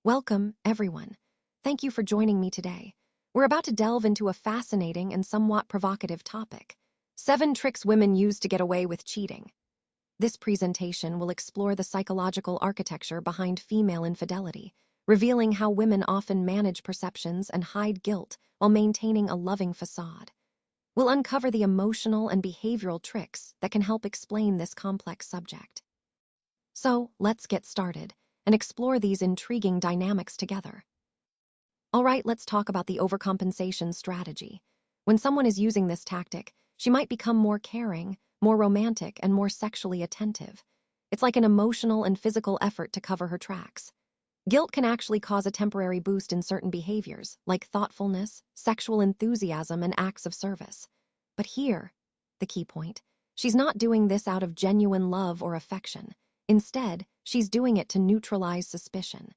Welcome, everyone. Thank you for joining me today. We're about to delve into a fascinating and somewhat provocative topic: 7 tricks women use to get away with cheating. This presentation will explore the psychological architecture behind female infidelity, revealing how women often manage perceptions and hide guilt while maintaining a loving facade. We'll uncover the emotional and behavioral tricks that can help explain this complex subject. So, let's get started and explore these intriguing dynamics together. All right, let's talk about the overcompensation strategy. When someone is using this tactic, she might become more caring, more romantic, and more sexually attentive. It's like an emotional and physical effort to cover her tracks. Guilt can actually cause a temporary boost in certain behaviors, like thoughtfulness, sexual enthusiasm, and acts of service. But here, the key point, she's not doing this out of genuine love or affection. Instead, she's doing it to neutralize suspicion.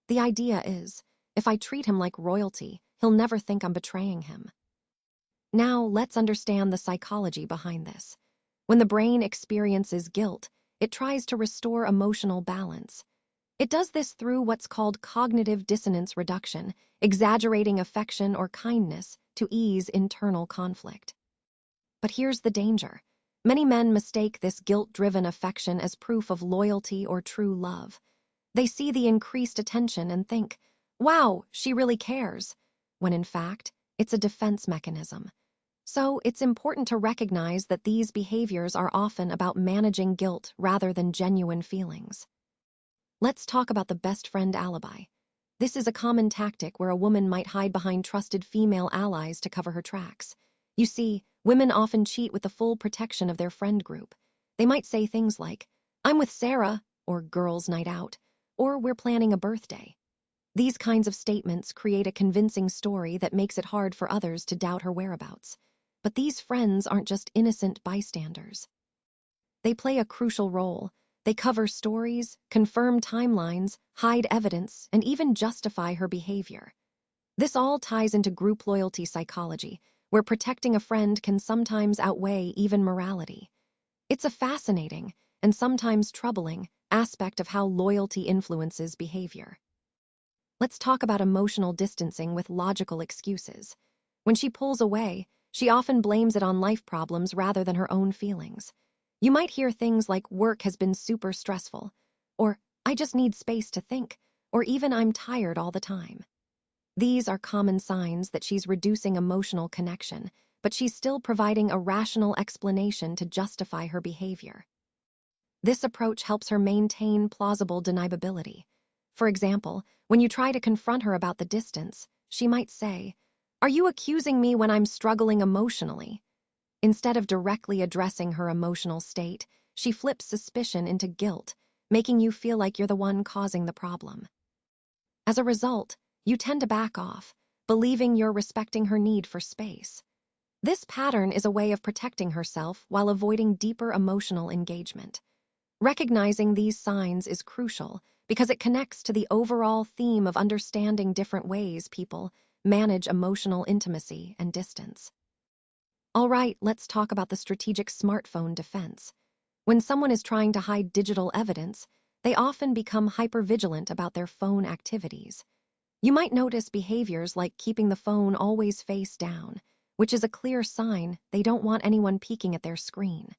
The idea is, if I treat him like royalty, he'll never think I'm betraying him. Now, let's understand the psychology behind this. When the brain experiences guilt, it tries to restore emotional balance. It does this through what's called cognitive dissonance reduction, exaggerating affection or kindness to ease internal conflict. But here's the danger. Many men mistake this guilt-driven affection as proof of loyalty or true love. They see the increased attention and think, "Wow, she really cares," when in fact, it's a defense mechanism. So it's important to recognize that these behaviors are often about managing guilt rather than genuine feelings. Let's talk about the best friend alibi. This is a common tactic where a woman might hide behind trusted female allies to cover her tracks. You see, women often cheat with the full protection of their friend group. They might say things like, "I'm with Sarah," or "girls' night out," or "we're planning a birthday." These kinds of statements create a convincing story that makes it hard for others to doubt her whereabouts. But these friends aren't just innocent bystanders. They play a crucial role. They cover stories, confirm timelines, hide evidence, and even justify her behavior. This all ties into group loyalty psychology, where protecting a friend can sometimes outweigh even morality. It's a fascinating, and sometimes troubling, aspect of how loyalty influences behavior. Let's talk about emotional distancing with logical excuses. When she pulls away, she often blames it on life problems rather than her own feelings. You might hear things like, "Work has been super stressful," or "I just need space to think," or even "I'm tired all the time." These are common signs that she's reducing emotional connection, but she's still providing a rational explanation to justify her behavior. This approach helps her maintain plausible deniability. For example, when you try to confront her about the distance, she might say, "Are you accusing me when I'm struggling emotionally?" Instead of directly addressing her emotional state, she flips suspicion into guilt, making you feel like you're the one causing the problem. As a result, you tend to back off, believing you're respecting her need for space. This pattern is a way of protecting herself while avoiding deeper emotional engagement. Recognizing these signs is crucial because it connects to the overall theme of understanding different ways people manage emotional intimacy and distance. All right, let's talk about the strategic smartphone defense. When someone is trying to hide digital evidence, they often become hypervigilant about their phone activities. You might notice behaviors like keeping the phone always face down, which is a clear sign they don't want anyone peeking at their screen.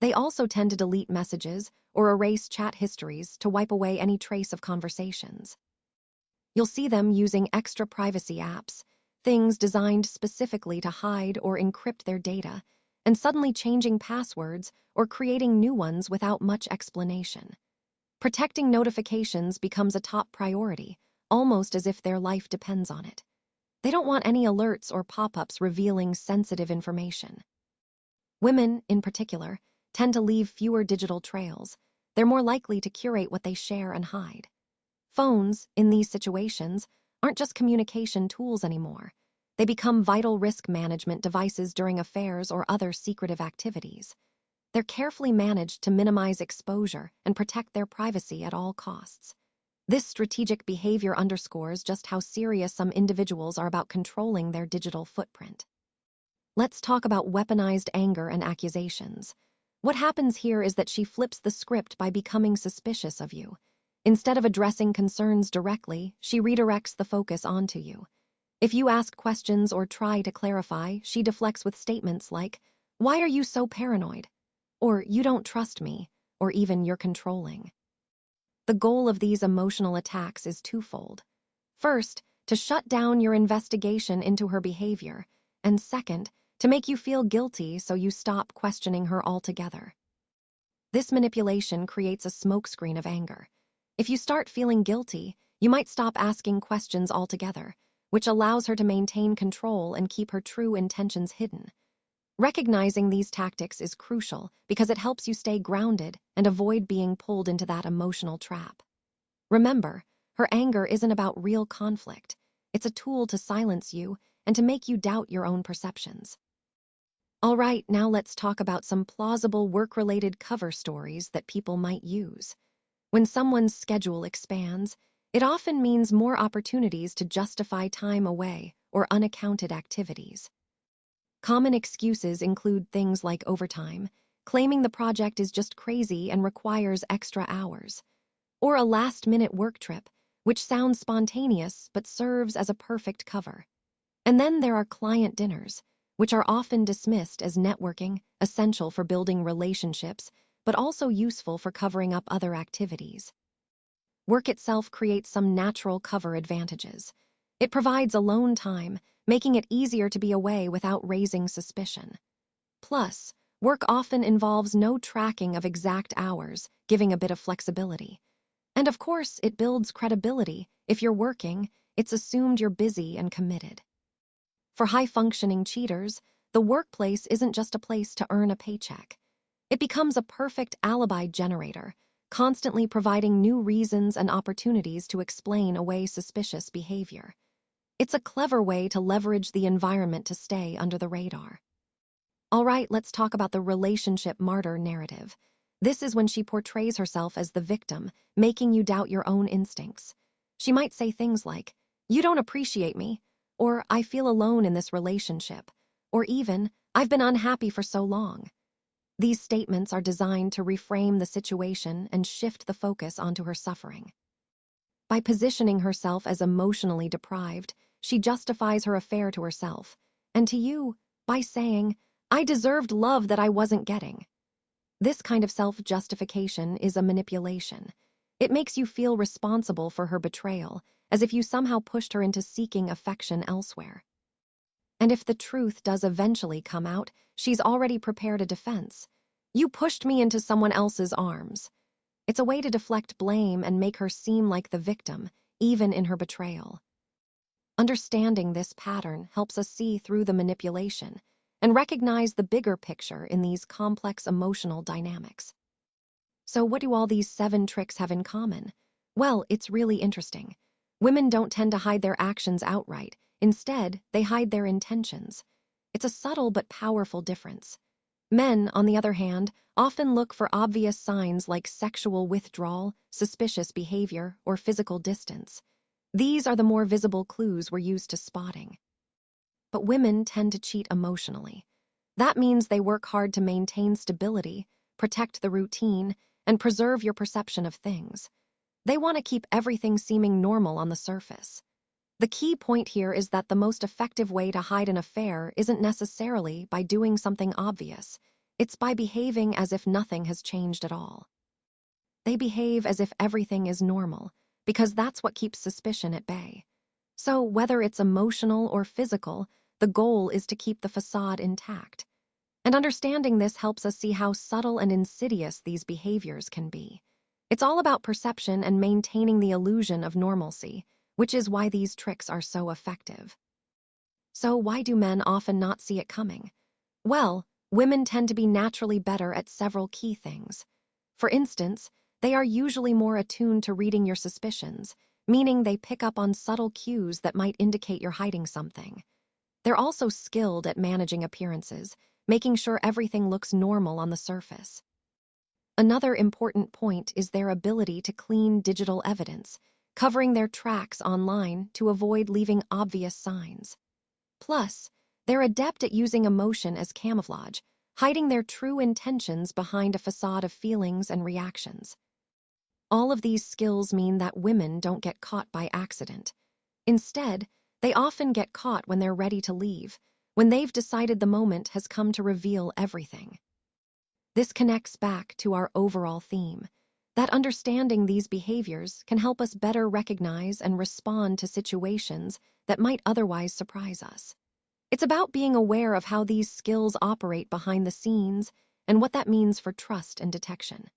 They also tend to delete messages or erase chat histories to wipe away any trace of conversations. You'll see them using extra privacy apps, things designed specifically to hide or encrypt their data, and suddenly changing passwords or creating new ones without much explanation. Protecting notifications becomes a top priority, almost as if their life depends on it. They don't want any alerts or pop-ups revealing sensitive information. Women, in particular, tend to leave fewer digital trails. They're more likely to curate what they share and hide. Phones, in these situations, aren't just communication tools anymore. They become vital risk management devices during affairs or other secretive activities. They're carefully managed to minimize exposure and protect their privacy at all costs. This strategic behavior underscores just how serious some individuals are about controlling their digital footprint. Let's talk about weaponized anger and accusations. What happens here is that she flips the script by becoming suspicious of you. Instead of addressing concerns directly, she redirects the focus onto you. If you ask questions or try to clarify, she deflects with statements like, "Why are you so paranoid?" Or "You don't trust me," or even "You're controlling." The goal of these emotional attacks is twofold. First, to shut down your investigation into her behavior, and second, to make you feel guilty so you stop questioning her altogether. This manipulation creates a smokescreen of anger. If you start feeling guilty, you might stop asking questions altogether, which allows her to maintain control and keep her true intentions hidden. Recognizing these tactics is crucial because it helps you stay grounded and avoid being pulled into that emotional trap. Remember, her anger isn't about real conflict. It's a tool to silence you and to make you doubt your own perceptions. All right, now let's talk about some plausible work-related cover stories that people might use. When someone's schedule expands, it often means more opportunities to justify time away or unaccounted activities. Common excuses include things like overtime, claiming the project is just crazy and requires extra hours, or a last-minute work trip, which sounds spontaneous but serves as a perfect cover. And then there are client dinners, which are often dismissed as networking, essential for building relationships, but also useful for covering up other activities. Work itself creates some natural cover advantages. It provides alone time, making it easier to be away without raising suspicion. Plus, work often involves no tracking of exact hours, giving a bit of flexibility. And of course, it builds credibility. If you're working, it's assumed you're busy and committed. For high-functioning cheaters, the workplace isn't just a place to earn a paycheck. It becomes a perfect alibi generator, constantly providing new reasons and opportunities to explain away suspicious behavior. It's a clever way to leverage the environment to stay under the radar. All right, let's talk about the relationship martyr narrative. This is when she portrays herself as the victim, making you doubt your own instincts. She might say things like, "You don't appreciate me," or "I feel alone in this relationship," or even, "I've been unhappy for so long." These statements are designed to reframe the situation and shift the focus onto her suffering. By positioning herself as emotionally deprived, she justifies her affair to herself, and to you, by saying, "I deserved love that I wasn't getting." This kind of self-justification is a manipulation. It makes you feel responsible for her betrayal, as if you somehow pushed her into seeking affection elsewhere. And if the truth does eventually come out, she's already prepared a defense. "You pushed me into someone else's arms." It's a way to deflect blame and make her seem like the victim, even in her betrayal. Understanding this pattern helps us see through the manipulation and recognize the bigger picture in these complex emotional dynamics. So what do all these 7 tricks have in common? Well, it's really interesting. Women don't tend to hide their actions outright. Instead, they hide their intentions. It's a subtle but powerful difference. Men, on the other hand, often look for obvious signs like sexual withdrawal, suspicious behavior, or physical distance. These are the more visible clues we're used to spotting. But women tend to cheat emotionally. That means they work hard to maintain stability, protect the routine, and preserve your perception of things. They want to keep everything seeming normal on the surface. The key point here is that the most effective way to hide an affair isn't necessarily by doing something obvious. It's by behaving as if nothing has changed at all. They behave as if everything is normal, because that's what keeps suspicion at bay. So whether it's emotional or physical, the goal is to keep the facade intact. And understanding this helps us see how subtle and insidious these behaviors can be. It's all about perception and maintaining the illusion of normalcy, which is why these tricks are so effective. So why do men often not see it coming? Well, women tend to be naturally better at several key things. For instance, they are usually more attuned to reading your suspicions, meaning they pick up on subtle cues that might indicate you're hiding something. They're also skilled at managing appearances, making sure everything looks normal on the surface. Another important point is their ability to clean digital evidence, covering their tracks online to avoid leaving obvious signs. Plus, they're adept at using emotion as camouflage, hiding their true intentions behind a facade of feelings and reactions. All of these skills mean that women don't get caught by accident. Instead, they often get caught when they're ready to leave, when they've decided the moment has come to reveal everything. This connects back to our overall theme, that understanding these behaviors can help us better recognize and respond to situations that might otherwise surprise us. It's about being aware of how these skills operate behind the scenes and what that means for trust and detection.